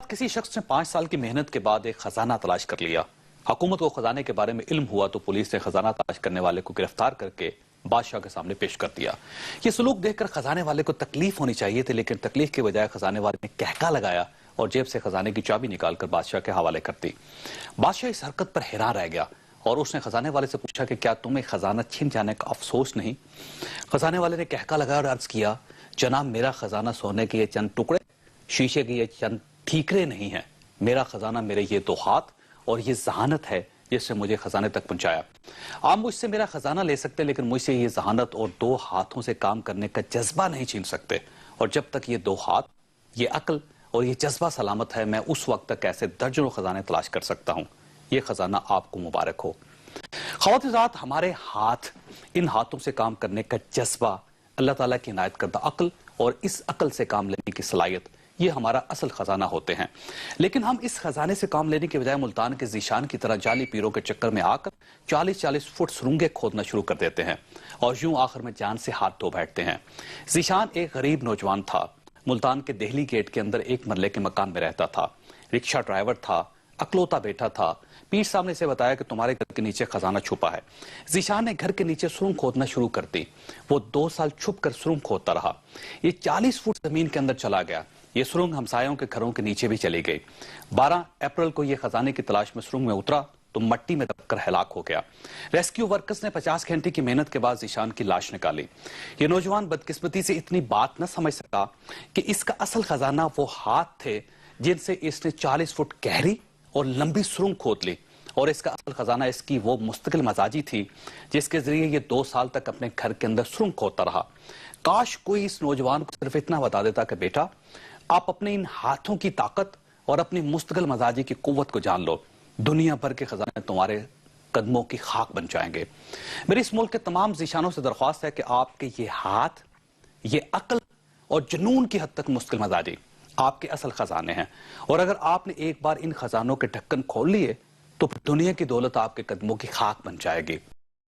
किसी शख्स ने 5 साल की मेहनत के बाद एक खजाना तलाश कर लिया। हुकूमत को खजाने के बारे में इल्म हुआ तो पुलिस ने खजाना तलाश करने वाले को गिरफ्तार करके बादशाह के सामने पेश कर दिया। ये सलूक देखकर खजाने वाले को तकलीफ होनी चाहिए थी, लेकिन तकलीफ के बजाय खजाने वाले ने कहका लगाया और जेब से खजाने की चाबी निकालकर बादशाह के हवाले कर दी। बादशाह इस हरकत पर हैरान रह गया और उसने खजाने वाले से पूछा कि क्या तुम्हें खजाना छिन जाने का अफसोस नहीं? खजाने वाले ने कहका लगाया और अर्ज किया, जनाब मेरा खजाना सोने के ये चंद टुकड़े, शीशे के ये चंद ठीकरे नहीं है। मेरा खजाना मेरे ये 2 हाथ और ये जहानत है जिससे मुझे खजाने तक पहुंचाया। आप मुझसे मेरा खजाना ले सकते, लेकिन मुझसे ये जहानत और 2 हाथों से काम करने का जज्बा नहीं छीन सकते। और जब तक ये 2 हाथ, ये अक्ल और ये जज्बा सलामत है, मैं उस वक्त तक ऐसे दर्जनों खजाने तलाश कर सकता हूं। ये खजाना आपको मुबारक हो। ख़वातीन, हमारे हाथ, इन हाथों से काम करने का जज्बा, अल्लाह ताला की इनायत करदा अक्ल और इस अक्ल से काम लेने की सलाहियत, ये हमारा असल खजाना होते हैं। लेकिन हम इस खजाने से काम लेने के बजाय मुल्तान के ज़ीशान की तरह जाली पीरों के चक्कर में आकर 40-40 फुट सुरंगें खोदना शुरू कर देते हैं और यूं आखिर में जान से हाथ धो बैठते हैं। ज़ीशान एक गरीब नौजवान था। मुल्तान के देहली गेट के अंदर एक मरले के मकान में रहता था। रिक्शा ड्राइवर था, अकलौता बेटा था। पीर साहब ने इसे बताया कि तुम्हारे घर के नीचे खजाना छुपा है। ज़ीशान ने घर के नीचे सुरंग खोदना शुरू कर दी। वो 2 साल छुप कर सुरंग खोदता रहा। ये 40 फुट जमीन के अंदर चला गया। ये सुरंग हमसायों के घरों के नीचे भी चली गई। 12 अप्रैल को ये खजाने की तलाश में सुरंग में उतरा तो मट्टी में दबकर हलाक हो गया। रेस्क्यू वर्कर्स ने 50 घंटे की मेहनत के बाद ज़ीशान की लाश निकाली। ये नौजवान बदकिस्मती से इतनी बात न समझ सका कि इसका असल खजाना वो हाथ थे जिनसे इसने 40 फुट गहरी और लंबी सुरंग खोद ली, और इसका असल खजाना इसकी वो मुस्तकिल मजाजी थी जिसके जरिए ये 2 साल तक अपने घर के अंदर सुरंग खोदता रहा। काश कोई इस नौजवान को सिर्फ इतना बता देता कि बेटा, आप अपने इन हाथों की ताकत और अपनी मुस्तकिल मजाजी की कुव्वत को जान लो, दुनिया भर के खजाने तुम्हारे कदमों की खाक बन जाएंगे। मेरे इस मुल्क के तमाम ज़ीशानों से दरख्वास्त है कि आपके ये हाथ, ये अक्ल और जुनून की हद तक मुस्तकिल मजाजी आपके असल खजाने हैं, और अगर आपने एक बार इन खजानों के ढक्कन खोल लिए तो दुनिया की दौलत आपके कदमों की खाक बन जाएगी।